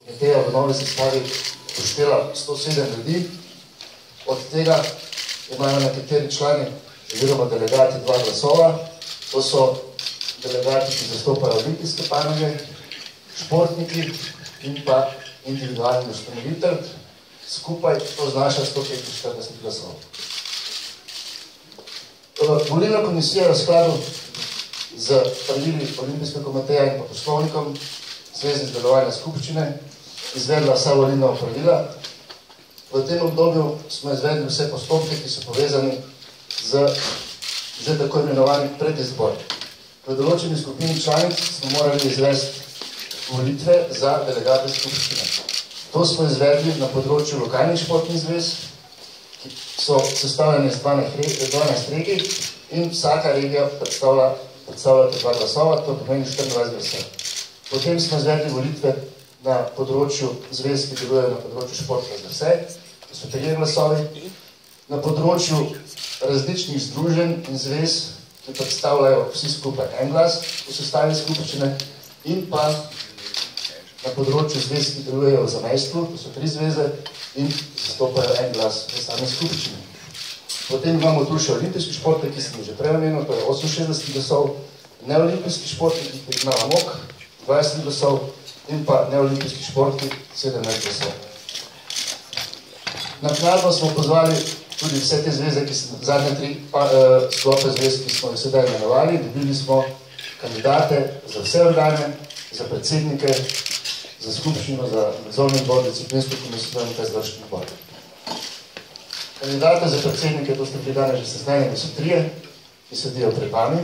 komiteja v novi sestavi poštela 107 ljudi, od tega imajo nekateri člani oziroma delegati 2 glasova, to so delegati, ki zastopajo olimpijske panoge, športniki in pa individualni ustanovitelj, skupaj to znaša 145 glasov. Volilna komisija v skladu z pravili Olimpijske komiteje in pa poslovnikom Zveze z delovanja skupščine izvedla vsa volilna pravila. V tem obdobju smo izvedli vse postopke, ki so povezani z že tako imenovanim predizbor. V določeni skupini članic smo morali izvesti volitve za delegate skupščine. To smo izvedli na področju lokalnih športnih zvez, ki so sestavljene iz 12 regij in vsaka regija predstavlja 2 glasova, to pomeni 24 glasov. Potem smo izvedli volitve na področju zvez, ki delujejo na področju športa za vse, to so 3 glasovi, na področju različnih združenj in zvez, ki predstavljajo vsi skupaj 1 glas v sestavi skupščine, in pa na področju zvez, ki delujejo v zamejstvu, to so 3 zveze in zastopajo 1 glas v sami skupščini. Potem imamo tu še olimpijski športnik, ki sem že prej omenil, to je 68 glasov, neolimpijski športnik, ki priznava MOK, 20 glasov in pa neolimpijski športnik, 17 glasov. Naknadno smo pozvali tudi vse te zveze, ki so zadnje 3 sklope zvez, ki smo jih sedaj imenovali, dobili smo kandidate za vse organe, za predsednike, za skupščino, za nadzorni odbor, disciplinsko komisijo in pa izvršni odbor. Kandidate za predsednike, to ste bili danes že seznanjeni, so 3, ki sedijo pred vami.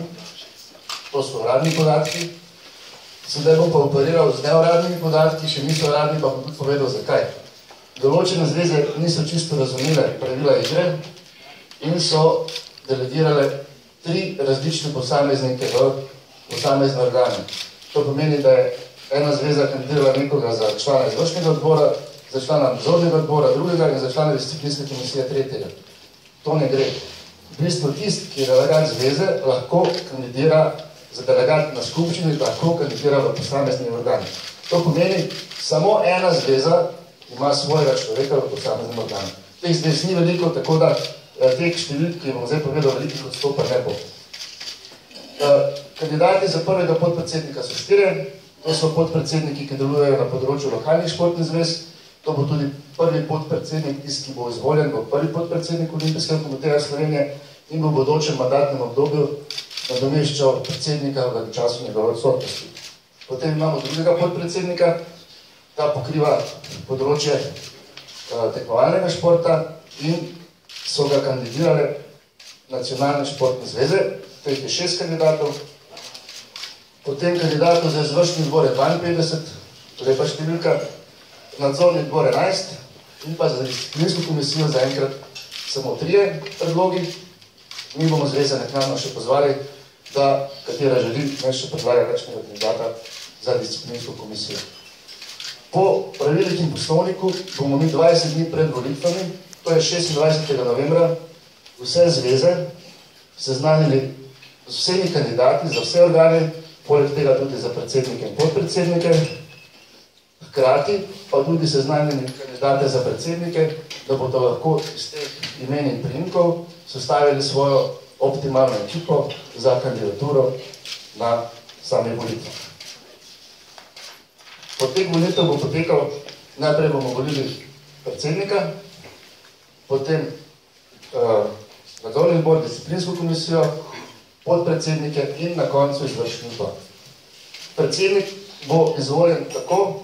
To so uradni podatki. Sedaj bom pa operiral z neuradnimi podatki, še niso uradni, pa bom tudi povedal zakaj. Določene zveze niso čisto razumele pravila igre in so delegirale 3 različne posameznike v posamezne organe. To pomeni, da je ena zveza kandidirala nekoga za člana izvršnega odbora, za člana nadzornega odbora drugega in za člana disciplinske komisije 3. To ne gre. V bistvu tist, ki je delegat zveze, lahko kandidira za delegat na skupščini, lahko kandidira v posameznih organih. To pomeni, samo ena zveza ima svojega človeka v posameznem organu. Teh zvez ni veliko, tako da teh številk, ki bom zdaj povedal, velikih odstopa ne bo. Kandidati za prvega podpredsednika so 4, to so podpredsedniki, ki delujejo na področju lokalnih športnih zvez. To bo tudi prvi podpredsednik, ki bo izvoljen, bo prvi podpredsednik Olimpijskega komiteja Slovenije in bo v bodočem mandatnem obdobju nadomeščal predsednika v času njegove odsotnosti. Potem imamo drugega podpredsednika, ta pokriva področje tekmovalnega športa in so ga kandidirale nacionalne športne zveze, teh je 6 kandidatov. Potem kandidatov za izvršni odbor je 52, lepa številka, nadzorni odbor 11 in pa za disciplinsko komisijo zaenkrat samo 3 predlogi. Mi bomo zveze naknadno še pozvali, da katera želi, naj še predlaga kakšnega kandidata za disciplinsko komisijo. Po pravilih in poslovniku bomo mi 20 dni pred volitvami, to je 26. novembra, vse zveze seznanili z vsemi kandidati za vse organe, poleg tega tudi za predsednike in podpredsednike, hkrati pa tudi seznanjeni kandidate za predsednike, da bodo lahko iz teh imen in priimkov sestavili svojo optimalno ekipo za kandidaturo na same volitve. Po teh volitev bo potekal, najprej bomo volili predsednika, potem nadzorni odbor, disciplinsko komisijo, podpredsednike in na koncu izvršni odbor. Predsednik bo izvoljen tako,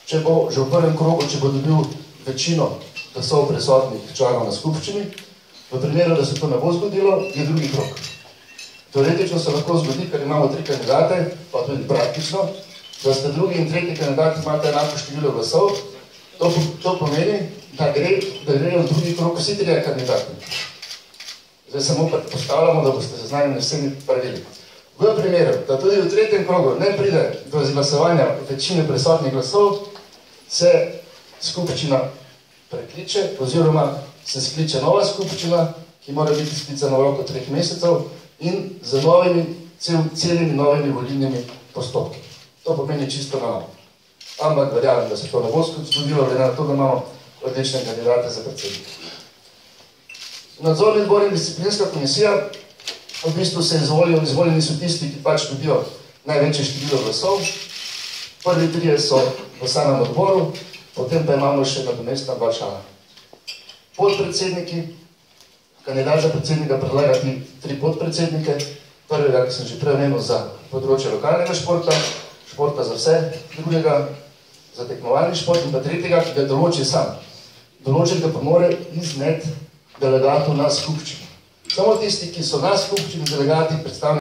če bo že v prvem krogu, če bo dobil večino glasov prisotnih članov na skupščini. V primeru, da se to ne bo zgodilo, je drugi krog. Teoretično se lahko zgodi, ker imamo 3 kandidate, pa tudi praktično, da ste drugi in tretji kandidati imate enako število glasov. To pomeni, da grejo v drugi krog vsi 3 kandidati. Zdaj samo postavljamo, da boste seznanjeni vsemi pravili. V primeru, da tudi v tretjem krogu ne pride do izglasovanja večine prisotnih glasov, se skupščina prekliče oziroma se skliče nova skupščina, ki mora biti sklicana v roku 3 mesecev in z celimi novimi volilnimi postopki. To pomeni čisto na novo. ampak verjamem, da se to ne bo zgodilo, glede na to, da imamo odlične kandidate za predsednika. Nadzorni odbor in disciplinska komisija, v bistvu se izvoljeni so tisti, ki pač dobijo največje število glasov. Prvi trije so v samem odboru, potem pa imamo še nadomestna 2 člana. Podpredsedniki, kandidat za predsednika predlaga 3 podpredsednike, prvega, ki sem že prej omenil, za področje lokalnega športa, športa za vse, drugega za tekmovalni šport in pa tretjega, ki ga določi sam. Določiti ga pa mora izmed delegatov na skupščini. Samo tisti, ki so na skupščini delegati, predstavljeni